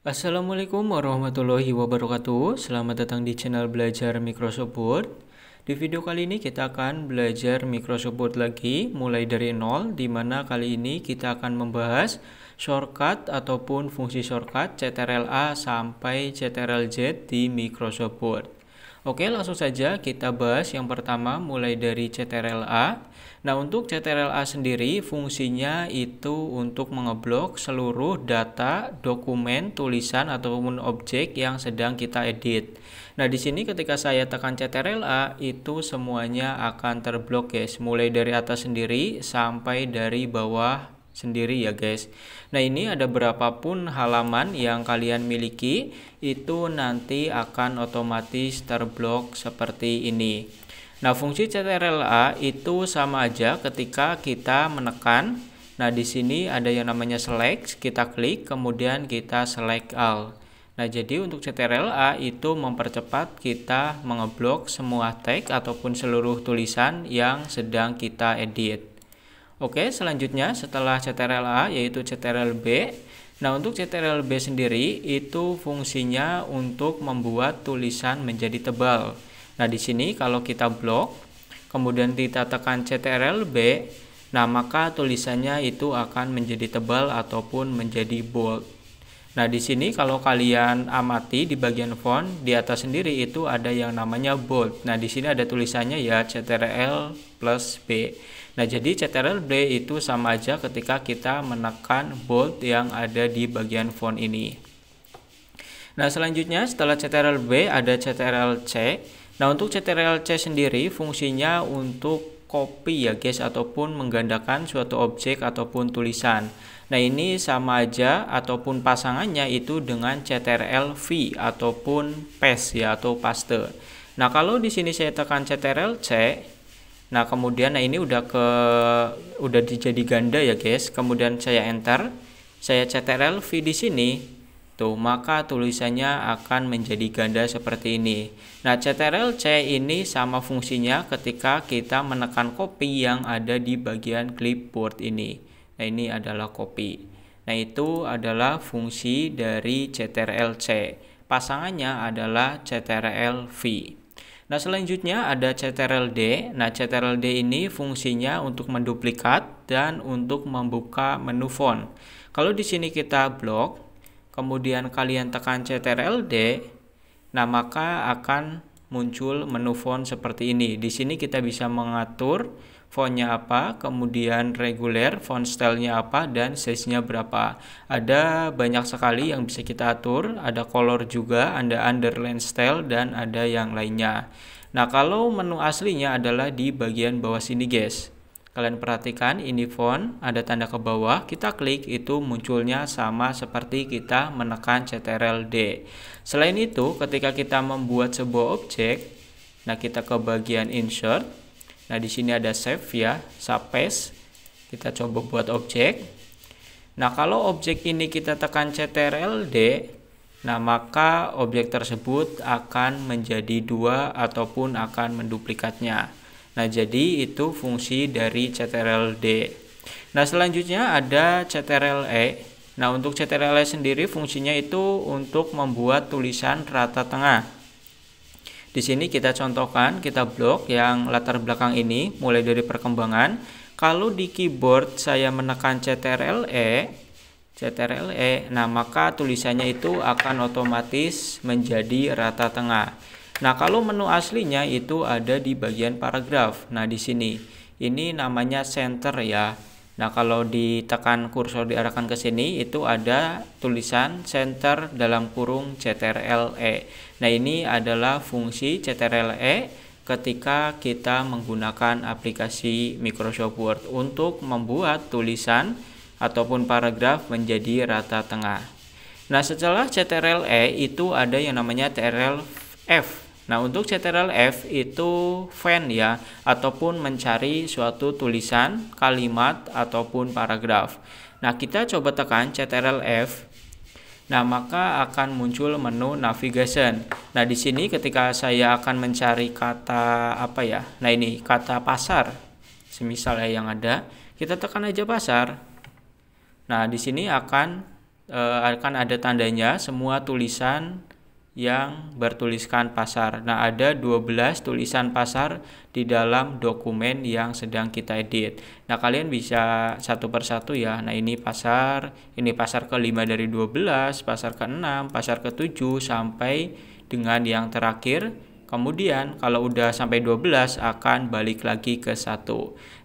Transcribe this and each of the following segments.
Assalamualaikum warahmatullahi wabarakatuh. Selamat datang di channel belajar Microsoft Word. Di video kali ini kita akan belajar Microsoft Word lagi mulai dari nol, di mana kali ini kita akan membahas shortcut ataupun fungsi shortcut Ctrl+A sampai Ctrl+Z di Microsoft Word. Oke, langsung saja kita bahas yang pertama mulai dari Ctrl+A. Nah, untuk Ctrl+A sendiri fungsinya itu untuk mengeblok seluruh data, dokumen, tulisan ataupun objek yang sedang kita edit. Nah, di sini ketika saya tekan Ctrl+A itu semuanya akan terblok, guys, mulai dari atas sendiri sampai dari bawah sendiri ya, guys. Nah, ini ada berapapun halaman yang kalian miliki itu nanti akan otomatis terblok seperti ini. Nah, fungsi Ctrl+A itu sama aja ketika kita menekan. Nah, di sini ada yang namanya select, kita klik, kemudian kita select all. Nah, jadi untuk Ctrl+A itu mempercepat kita mengeblok semua teks ataupun seluruh tulisan yang sedang kita edit. Oke, selanjutnya setelah Ctrl+A yaitu Ctrl+B. Nah, untuk Ctrl+B sendiri itu fungsinya untuk membuat tulisan menjadi tebal. Nah, di sini kalau kita blok, kemudian kita tekan Ctrl+B, nah maka tulisannya itu akan menjadi tebal ataupun menjadi bold. Nah, di sini kalau kalian amati di bagian font di atas sendiri itu ada yang namanya bold. Nah, di sini ada tulisannya ya Ctrl+B. Nah, jadi Ctrl+B itu sama aja ketika kita menekan bold yang ada di bagian font ini. Nah, selanjutnya setelah Ctrl+B ada Ctrl+C. Nah, untuk Ctrl+C sendiri fungsinya untuk copy ya, guys, ataupun menggandakan suatu objek ataupun tulisan. Nah, ini sama aja ataupun pasangannya itu dengan Ctrl+V ataupun paste ya, atau paste. Nah, kalau di sini saya tekan Ctrl+C, nah kemudian ini udah jadi ganda ya, guys. Kemudian saya enter, saya Ctrl+V di sini. Tuh, maka tulisannya akan menjadi ganda seperti ini. Nah, Ctrl+C ini sama fungsinya ketika kita menekan copy yang ada di bagian clipboard ini. Nah, ini adalah copy. Nah, itu adalah fungsi dari Ctrl+C. Pasangannya adalah Ctrl+V. Nah, selanjutnya ada Ctrl+D. Nah, Ctrl+D ini fungsinya untuk menduplikat dan untuk membuka menu font. Kalau di sini kita blok, kemudian kalian tekan Ctrl+D, nah maka akan muncul menu font seperti ini. Di sini kita bisa mengatur fontnya apa, kemudian reguler, font stylenya apa, dan size-nya berapa. Ada banyak sekali yang bisa kita atur, ada color juga, ada underline style, dan ada yang lainnya. Nah, kalau menu aslinya adalah di bagian bawah sini, guys. Kalian perhatikan ini font, ada tanda ke bawah, kita klik itu munculnya sama seperti kita menekan Ctrl+D. Selain itu, ketika kita membuat sebuah objek, nah kita ke bagian insert. Nah, di sini ada save ya, space. Kita coba buat objek. Nah, kalau objek ini kita tekan Ctrl+D, nah maka objek tersebut akan menjadi dua ataupun akan menduplikatnya. Nah, jadi itu fungsi dari Ctrl+D. Nah, selanjutnya ada Ctrl+E. Nah, untuk Ctrl+E sendiri fungsinya itu untuk membuat tulisan rata tengah. Di sini kita contohkan, kita blok yang latar belakang ini mulai dari perkembangan. Kalau di keyboard saya menekan Ctrl+E, nah maka tulisannya itu akan otomatis menjadi rata tengah. Nah, kalau menu aslinya itu ada di bagian paragraf. Nah, di sini ini namanya center ya. Nah, kalau ditekan kursor diarahkan ke sini itu ada tulisan center dalam kurung Ctrl+E. Nah, ini adalah fungsi Ctrl+E ketika kita menggunakan aplikasi Microsoft Word untuk membuat tulisan ataupun paragraf menjadi rata tengah. Nah, setelah Ctrl+E itu ada yang namanya Ctrl+F. Nah, untuk Ctrl+F itu find ya, ataupun mencari suatu tulisan, kalimat, ataupun paragraf. Nah, kita coba tekan Ctrl+F. Nah, maka akan muncul menu navigation. Nah, di sini ketika saya akan mencari kata apa ya? Nah, ini kata pasar. Semisal yang ada, kita tekan aja pasar. Nah, di sini akan akan ada tandanya semua tulisan yang bertuliskan pasar. Nah, ada 12 tulisan pasar di dalam dokumen yang sedang kita edit. Nah, kalian bisa satu persatu ya. Nah, ini pasar ke-5 dari 12, pasar ke-6, pasar ke-7 sampai dengan yang terakhir. Kemudian kalau udah sampai 12 akan balik lagi ke 1.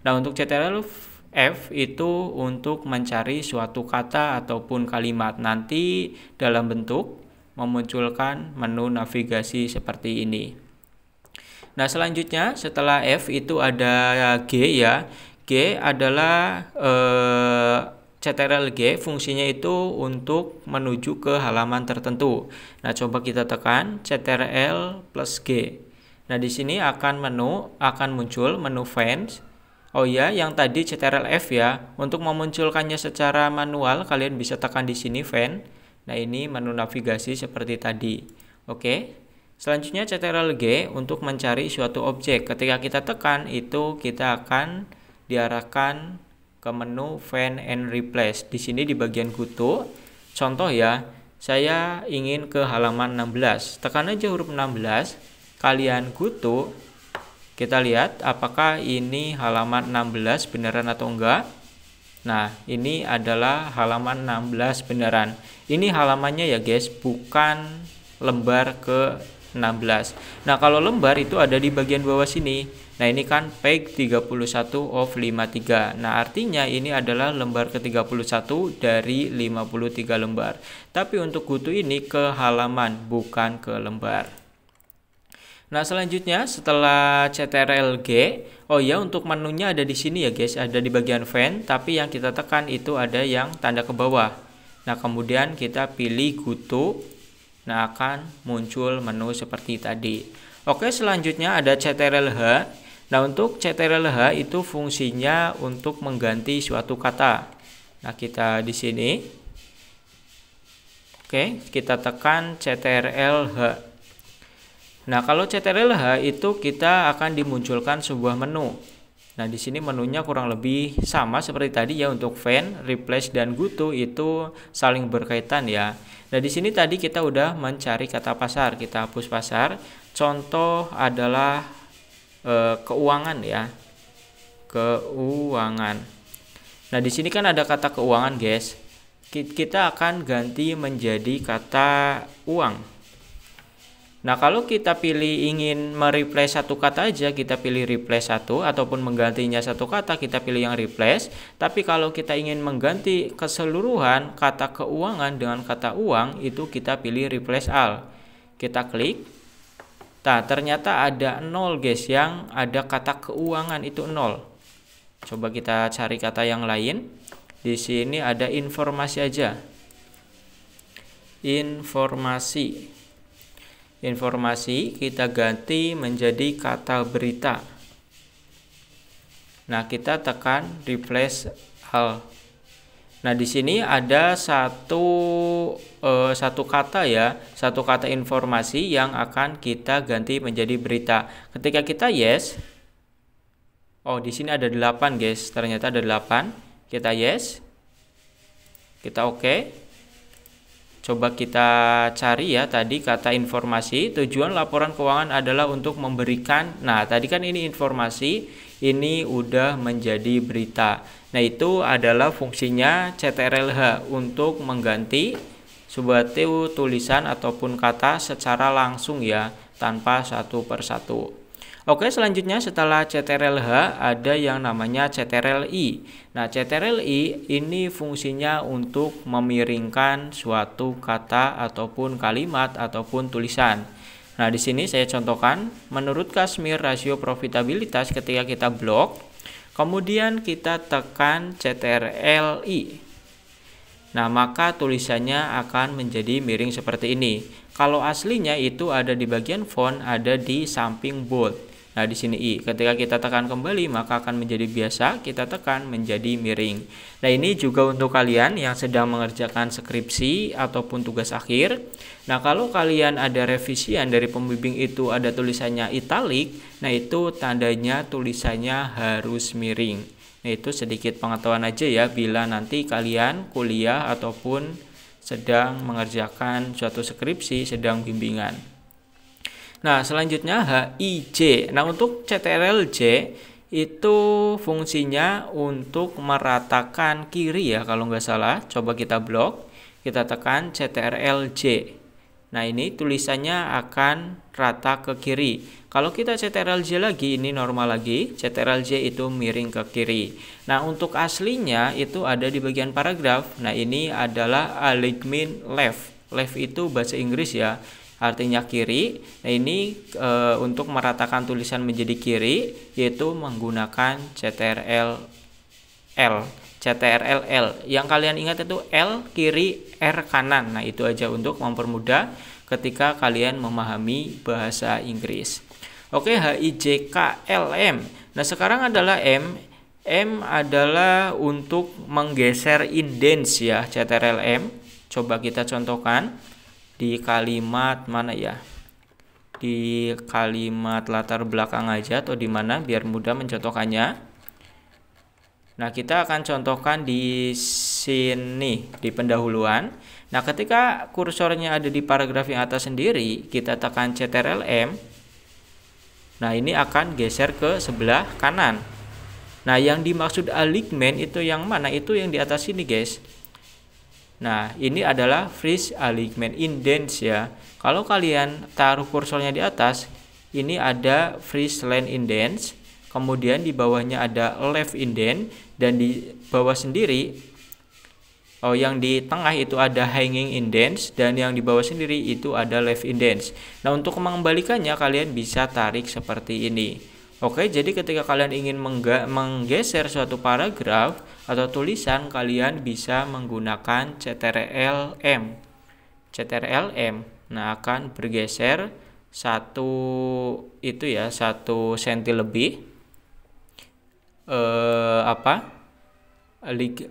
Nah, untuk CTRL F itu untuk mencari suatu kata ataupun kalimat, nanti dalam bentuk memunculkan menu navigasi seperti ini. Nah, selanjutnya setelah F itu ada G ya. G adalah CTRL G, fungsinya itu untuk menuju ke halaman tertentu. Nah, coba kita tekan CTRL plus G. Nah, di sini akan muncul menu Fans. Oh ya, yang tadi CTRL F ya. Untuk memunculkannya secara manual, kalian bisa tekan di sini Fan. Nah, ini menu navigasi seperti tadi. Oke. Selanjutnya CTRL G untuk mencari suatu objek. Ketika kita tekan, itu kita akan diarahkan ke menu Find and Replace. Di sini di bagian kutu. Contoh ya, saya ingin ke halaman 16. Tekan aja huruf 16. Kalian kutu. Kita lihat apakah ini halaman 16 beneran atau enggak. Nah, ini adalah halaman 16 beneran. Ini halamannya ya guys, bukan lembar ke-16. Nah, kalau lembar itu ada di bagian bawah sini. Nah, ini kan page 31 of 53. Nah, artinya ini adalah lembar ke-31 dari 53 lembar. Tapi untuk kutu ini ke halaman, bukan ke lembar. Nah, selanjutnya setelah CTRL G, oh ya, untuk menunya ada di sini ya guys, ada di bagian Fan, tapi yang kita tekan itu ada yang tanda ke bawah. Nah, kemudian kita pilih kutu. Nah, akan muncul menu seperti tadi. Oke, selanjutnya ada CTRL H. Nah, untuk CTRL H itu fungsinya untuk mengganti suatu kata. Nah, kita di sini. Oke, kita tekan CTRL H. Nah, kalau CTRL H itu kita akan dimunculkan sebuah menu. Nah, di sini menunya kurang lebih sama seperti tadi ya, untuk Find, Replace, dan Goto itu saling berkaitan ya. Nah, di sini tadi kita udah mencari kata pasar, kita hapus pasar. Contoh adalah keuangan ya. Keuangan. Nah, di sini kan ada kata keuangan, guys. Kita akan ganti menjadi kata uang. Nah, kalau kita pilih ingin mereplace satu kata aja, kita pilih replace satu, ataupun menggantinya satu kata, kita pilih yang replace. Tapi kalau kita ingin mengganti keseluruhan kata keuangan dengan kata uang, itu kita pilih replace all. Kita klik. Nah, ternyata ada 0 guys, yang ada kata keuangan itu 0. Coba kita cari kata yang lain. Di sini ada informasi aja. Informasi kita ganti menjadi kata berita. Nah, kita tekan replace all. Nah, di sini ada satu kata ya, satu kata informasi yang akan kita ganti menjadi berita. Ketika kita yes, oh di sini ada 8 guys, ternyata ada 8. Kita yes, kita oke. Coba kita cari ya tadi kata informasi. Tujuan laporan keuangan adalah untuk memberikan. Nah, tadi kan ini informasi, ini udah menjadi berita. Nah, itu adalah fungsinya CTRL H untuk mengganti sebuah tulisan ataupun kata secara langsung ya, tanpa satu persatu. Oke, selanjutnya setelah CTRL H ada yang namanya CTRL I. Nah, CTRL I ini fungsinya untuk memiringkan suatu kata ataupun kalimat ataupun tulisan. Nah, di sini saya contohkan, menurut Kashmir rasio profitabilitas ketika kita blok, kemudian kita tekan CTRL I. Nah, maka tulisannya akan menjadi miring seperti ini. Kalau aslinya itu ada di bagian font, ada di samping bold. Nah, di sini I. Ketika kita tekan kembali, maka akan menjadi biasa, kita tekan menjadi miring. Nah, ini juga untuk kalian yang sedang mengerjakan skripsi ataupun tugas akhir. Nah, kalau kalian ada revisian dari pembimbing itu ada tulisannya italik, nah itu tandanya tulisannya harus miring. Nah, itu sedikit pengetahuan aja ya, bila nanti kalian kuliah ataupun sedang mengerjakan suatu skripsi, sedang bimbingan. Nah, selanjutnya HIJ. Nah, untuk CTRL-J itu fungsinya untuk meratakan kiri ya, kalau nggak salah. Coba kita blok, kita tekan CTRL-J. Nah, ini tulisannya akan rata ke kiri. Kalau kita CTRL-J lagi, ini normal lagi. CTRL-J itu miring ke kiri. Nah, untuk aslinya itu ada di bagian paragraf. Nah, ini adalah alignment left. Left itu bahasa Inggris ya, artinya kiri. Nah, ini untuk meratakan tulisan menjadi kiri, yaitu menggunakan CTRL-L. CTRL-L. Yang kalian ingat itu L kiri, R kanan. Nah, itu aja untuk mempermudah ketika kalian memahami bahasa Inggris. Oke, HIJKLM. Nah, sekarang adalah M. M adalah untuk menggeser indents ya, CTRL-M. Coba kita contohkan di kalimat mana ya? Di kalimat latar belakang aja atau di mana biar mudah mencontohkannya. Nah, kita akan contohkan di sini, di pendahuluan. Nah, ketika kursornya ada di paragraf yang atas sendiri, kita tekan CTRL-M. Nah, ini akan geser ke sebelah kanan. Nah, yang dimaksud alignment itu yang mana? Itu yang di atas sini, guys. Nah, ini adalah freeze alignment indents ya. Kalau kalian taruh kursornya di atas, ini ada freeze line indents. Kemudian di bawahnya ada left indent, dan di bawah sendiri yang di tengah itu ada hanging indents, dan yang di bawah sendiri itu ada left indents. Nah, untuk mengembalikannya kalian bisa tarik seperti ini. Oke, jadi ketika kalian ingin menggeser suatu paragraf atau tulisan, kalian bisa menggunakan CTRL-M. CTRL-M. Nah, akan bergeser 1 senti lebih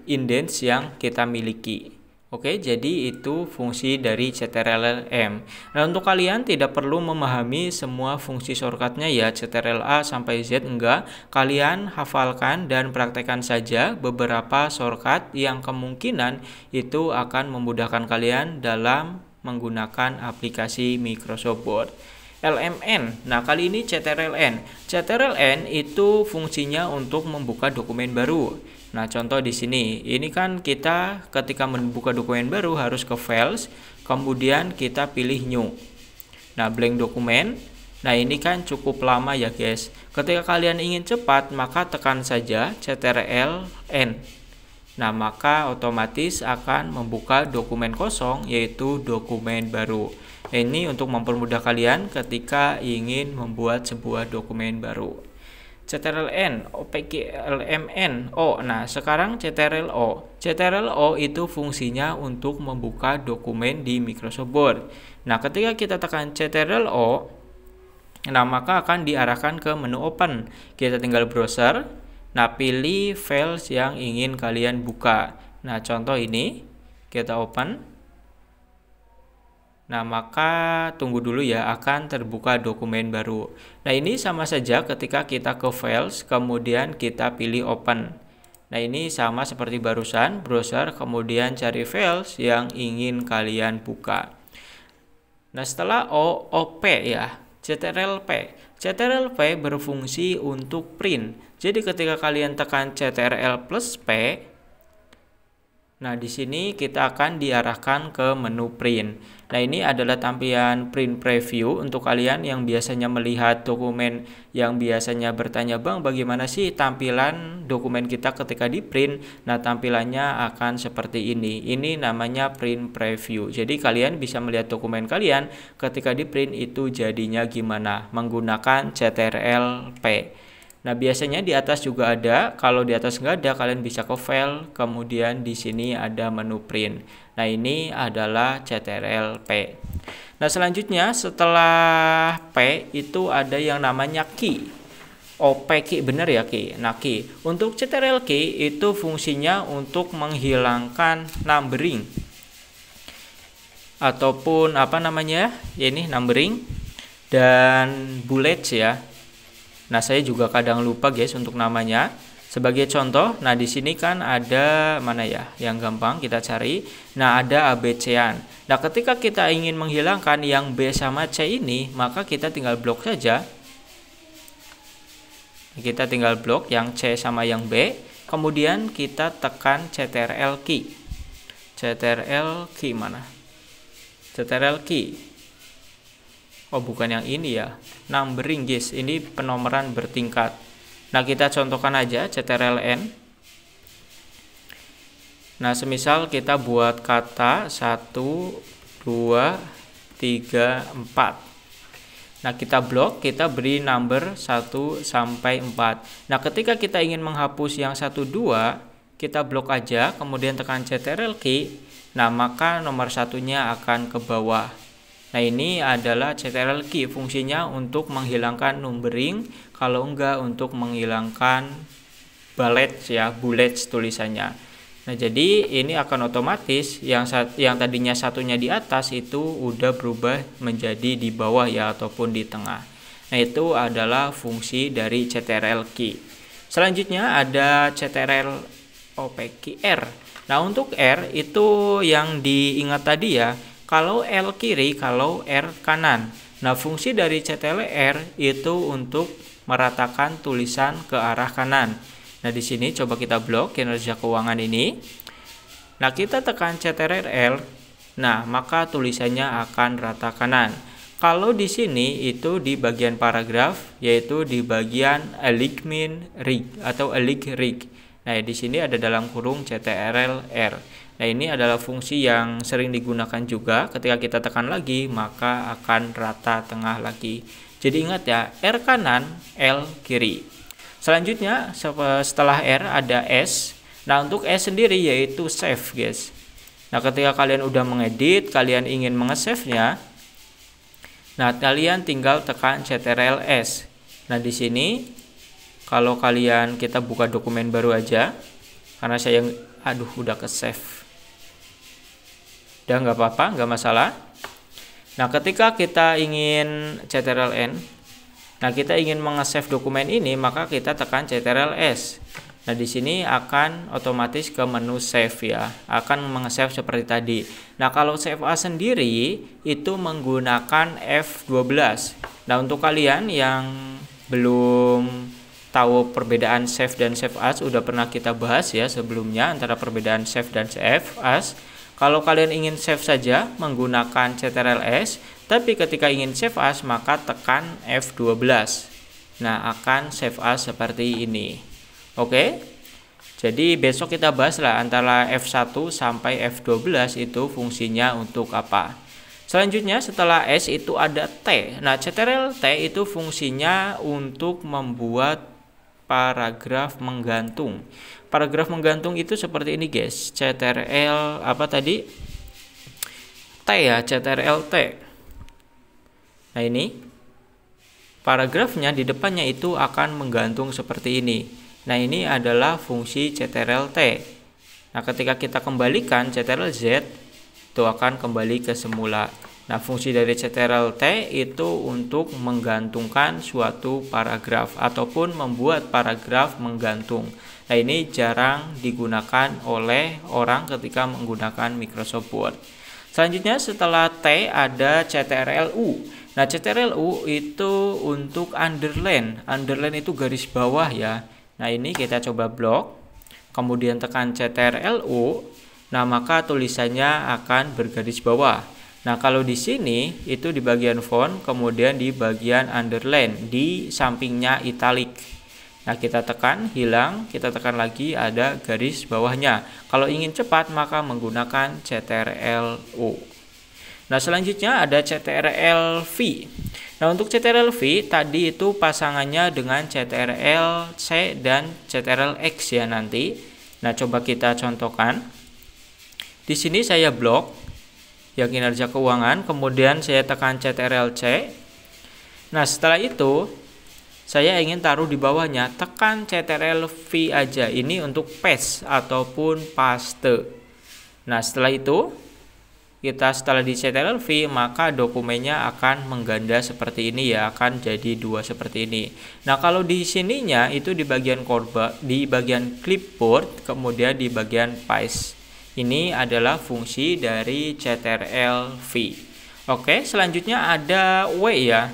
indents yang kita miliki. Oke, jadi itu fungsi dari CTRL-M. Nah, untuk kalian tidak perlu memahami semua fungsi shortcutnya ya, CTRL-A sampai Z enggak. Kalian hafalkan dan praktekkan saja beberapa shortcut yang kemungkinan itu akan memudahkan kalian dalam menggunakan aplikasi Microsoft Word. LMN. Nah, kali ini CTRL-N. CTRL-N itu fungsinya untuk membuka dokumen baru. Nah, contoh di sini. Ini kan kita ketika membuka dokumen baru harus ke Files, kemudian kita pilih New. Nah, blank dokumen. Nah, ini kan cukup lama ya, guys. Ketika kalian ingin cepat, maka tekan saja CTRL-N. Nah, maka otomatis akan membuka dokumen kosong, yaitu dokumen baru. Ini untuk mempermudah kalian ketika ingin membuat sebuah dokumen baru. CTRL-N, OPGLMN, O. Nah, sekarang CTRL-O. CTRL-O itu fungsinya untuk membuka dokumen di Microsoft Word. Nah, ketika kita tekan CTRL-O, nah maka akan diarahkan ke menu Open. Kita tinggal browser. Nah, pilih files yang ingin kalian buka. Nah, contoh ini kita open. Nah, maka tunggu dulu ya, akan terbuka dokumen baru. Nah, ini sama saja ketika kita ke Files, kemudian kita pilih Open. Nah, ini sama seperti barusan, browser, kemudian cari files yang ingin kalian buka. Nah, setelah OP ya, CTRL-P. CTRL-P berfungsi untuk print. Jadi ketika kalian tekan CTRL plus P, nah, di sini kita akan diarahkan ke menu print. Nah, ini adalah tampilan print preview untuk kalian yang biasanya melihat dokumen yang biasanya bertanya, "Bang, bagaimana sih tampilan dokumen kita ketika di print?" Nah, tampilannya akan seperti ini. Ini namanya print preview. Jadi kalian bisa melihat dokumen kalian ketika di print itu jadinya gimana menggunakan CTRL-P. Nah, biasanya di atas juga ada. Kalau di atas nggak ada, kalian bisa ke File, kemudian di sini ada menu Print. Nah, ini adalah CTRL-P. Nah, selanjutnya setelah P itu ada yang namanya key. OP key, bener ya key. Nah, key. Untuk CTRL key itu fungsinya untuk menghilangkan numbering. Ataupun apa namanya? Ya, ini numbering dan bullets ya. Nah, saya juga kadang lupa guys untuk namanya. Sebagai contoh, nah di sini kan ada mana ya yang gampang kita cari. Nah, ada ABC-an. Nah, ketika kita ingin menghilangkan yang B sama C ini, maka kita tinggal blok saja. Kita tinggal blok yang C sama yang B, kemudian kita tekan Ctrl key. Ctrl key mana? Ctrl key. Oh, bukan yang ini ya. Numbering, guys. Ini penomoran bertingkat. Nah, kita contohkan aja Ctrl N. Nah, semisal kita buat kata 1, 2, 3, 4. Nah, kita blok, kita beri number 1 sampai 4. Nah, ketika kita ingin menghapus yang 1, 2, kita blok aja, kemudian tekan Ctrl key. Nah, maka nomor satunya akan ke bawah. Nah, ini adalah Ctrl key, fungsinya untuk menghilangkan numbering, kalau enggak untuk menghilangkan bullets ya, bullets tulisannya. Nah, jadi ini akan otomatis yang tadinya satunya di atas itu udah berubah menjadi di bawah ya, ataupun di tengah. Nah, itu adalah fungsi dari Ctrl key. Selanjutnya ada Ctrl OPK R. Nah, untuk R itu yang diingat tadi ya. Kalau L kiri, kalau R kanan. Nah, fungsi dari Ctrl R itu untuk meratakan tulisan ke arah kanan. Nah, di sini coba kita blok kinerja keuangan ini. Nah, kita tekan Ctrl L. Nah, maka tulisannya akan rata kanan. Kalau di sini itu di bagian paragraf, yaitu di bagian alignment rig atau align rig. Nah, di sini ada dalam kurung Ctrl R. Nah, ini adalah fungsi yang sering digunakan juga. Ketika kita tekan lagi, maka akan rata tengah lagi. Jadi ingat ya, R kanan, L kiri. Selanjutnya, setelah R ada S. Nah, untuk S sendiri yaitu save, guys. Nah, ketika kalian udah mengedit, kalian ingin mengesave-nya, nah, kalian tinggal tekan Ctrl S. Nah, di sini, kalau kita buka dokumen baru aja, karena saya udah ke save. Udah nggak apa-apa, nggak masalah. Nah, ketika kita ingin Ctrl N, nah kita ingin mengesave dokumen ini, maka kita tekan Ctrl S. Nah, di sini akan otomatis ke menu save ya, akan mengesave seperti tadi. Nah, kalau save as sendiri itu menggunakan F12. Nah, untuk kalian yang belum tahu perbedaan save dan save as, udah pernah kita bahas ya sebelumnya antara perbedaan save dan save as. Kalau kalian ingin save saja menggunakan Ctrl S, tapi ketika ingin save as maka tekan F12. Nah, akan save as seperti ini. Oke. Jadi besok kita bahas lah antara F1 sampai F12 itu fungsinya untuk apa. Selanjutnya setelah S itu ada T. Nah, Ctrl T itu fungsinya untuk membuat paragraf menggantung. Paragraf menggantung itu seperti ini, guys. Ctrl apa tadi? T ya, Ctrl T. Nah, ini paragrafnya di depannya itu akan menggantung seperti ini. Nah, ini adalah fungsi Ctrl T. Nah, ketika kita kembalikan Ctrl Z, itu akan kembali ke semula. Nah, fungsi dari Ctrl T itu untuk menggantungkan suatu paragraf ataupun membuat paragraf menggantung. Nah, ini jarang digunakan oleh orang ketika menggunakan Microsoft Word. Selanjutnya setelah T ada Ctrl U. Nah, Ctrl U itu untuk underline. Underline itu garis bawah ya. Nah, ini kita coba blok. Kemudian tekan Ctrl U. Nah, maka tulisannya akan bergaris bawah. Nah, kalau di sini itu di bagian font, kemudian di bagian underline, di sampingnya italic. Nah, kita tekan, hilang, kita tekan lagi, ada garis bawahnya. Kalau ingin cepat, maka menggunakan Ctrl U. Nah, selanjutnya ada Ctrl V. Nah, untuk Ctrl V, tadi itu pasangannya dengan Ctrl C dan Ctrl X ya nanti. Nah, coba kita contohkan. Di sini saya blok ya kinerja keuangan, kemudian saya tekan Ctrl C. Nah, setelah itu saya ingin taruh di bawahnya, tekan Ctrl V aja. Ini untuk paste ataupun paste. Nah, setelah itu kita setelah di Ctrl+V, maka dokumennya akan mengganda seperti ini ya, akan jadi dua seperti ini. Nah, kalau di sininya itu di bagian di bagian clipboard, kemudian di bagian paste. Ini adalah fungsi dari Ctrl+V. Oke, selanjutnya ada W ya.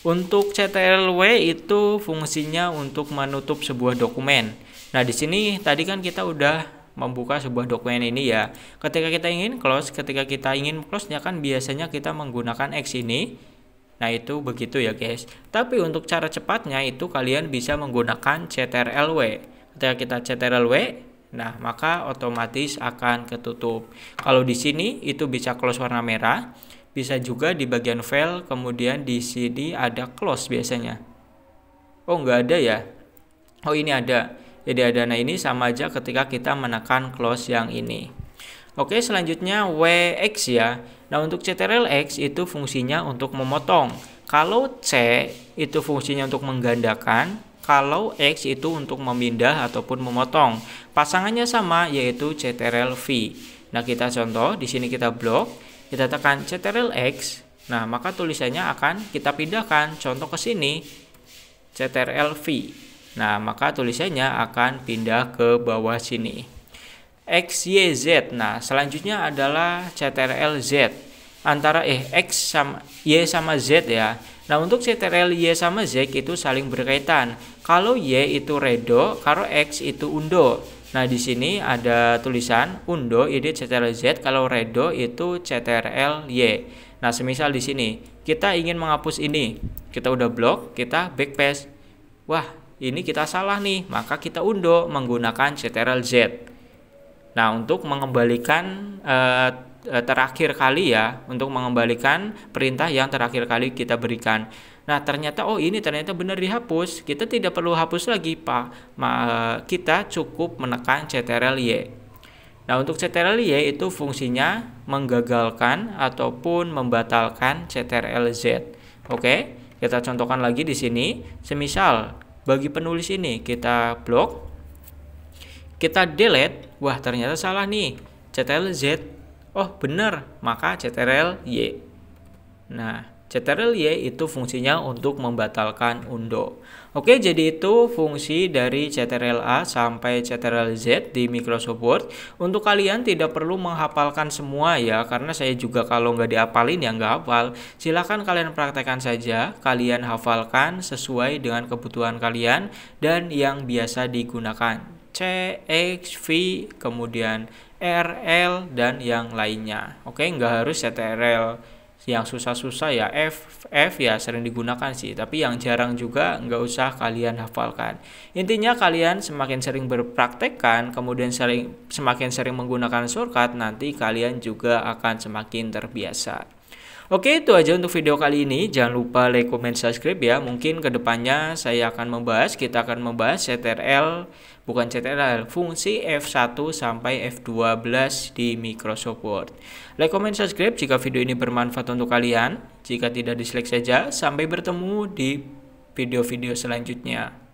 Untuk Ctrl+W itu fungsinya untuk menutup sebuah dokumen. Nah, di sini tadi kan kita udah membuka sebuah dokumen ini ya. Ketika kita ingin close, nya kan biasanya kita menggunakan X ini. Nah, itu begitu ya guys. Tapi untuk cara cepatnya itu kalian bisa menggunakan Ctrl+W. Ketika kita Ctrl+W, nah maka otomatis akan ketutup. Kalau di sini itu bisa close warna merah, bisa juga di bagian file, kemudian di sini ada close biasanya. Oh, nggak ada ya. Oh, ini ada. Jadi ada, nah ini sama aja ketika kita menekan close yang ini. Oke, selanjutnya WX ya. Nah, untuk Ctrl+X itu fungsinya untuk memotong. Kalau C itu fungsinya untuk menggandakan. Kalau X itu untuk memindah ataupun memotong. Pasangannya sama, yaitu Ctrl+V. Nah, kita contoh, di sini kita blok, kita tekan Ctrl+X. Nah, maka tulisannya akan kita pindahkan. Contoh ke sini, Ctrl+V. Nah, maka tulisannya akan pindah ke bawah sini. X, Y, Z. Nah, selanjutnya adalah Ctrl+Z. Antara X sama Y sama Z ya. Nah, untuk Ctrl Y sama Z itu saling berkaitan. Kalau Y itu redo, kalau X itu undo. Nah, di sini ada tulisan undo ini Ctrl+Z, kalau redo itu Ctrl+Y. Nah, semisal di sini kita ingin menghapus ini. Kita udah blok, kita backpaste. Wah, ini kita salah nih, maka kita undo menggunakan Ctrl+Z. Nah, untuk mengembalikan terakhir kali ya, untuk mengembalikan perintah yang terakhir kali kita berikan. Nah, ternyata ini ternyata benar dihapus. Kita tidak perlu hapus lagi, Pak. Kita cukup menekan Ctrl+Y. Nah, untuk Ctrl+Y itu fungsinya menggagalkan ataupun membatalkan Ctrl+Z. Oke, kita contohkan lagi di sini. Semisal bagi penulis ini kita blok, kita delete, wah ternyata salah nih, Ctrl+Z, oh benar, maka Ctrl+Y. Nah, Ctrl+Y itu fungsinya untuk membatalkan undo. Oke, jadi itu fungsi dari Ctrl+A sampai Ctrl+Z di Microsoft Word. Untuk kalian tidak perlu menghafalkan semua ya, karena saya juga kalau nggak dihafalin ya nggak hafal. Silahkan kalian praktekkan saja, kalian hafalkan sesuai dengan kebutuhan kalian dan yang biasa digunakan. C, X, V, kemudian R, L, dan yang lainnya. Oke, nggak harus Ctrl yang susah-susah ya, F ya sering digunakan sih, tapi yang jarang juga nggak usah kalian hafalkan. Intinya kalian semakin sering berpraktekkan, kemudian semakin sering menggunakan shortcut, nanti kalian juga akan semakin terbiasa. Oke, itu aja untuk video kali ini. Jangan lupa like, comment, subscribe ya. Mungkin kedepannya kita akan membahas fungsi F1 sampai F12 di Microsoft Word. Like, comment, subscribe jika video ini bermanfaat untuk kalian. Jika tidak, dislike saja. Sampai bertemu di video-video selanjutnya.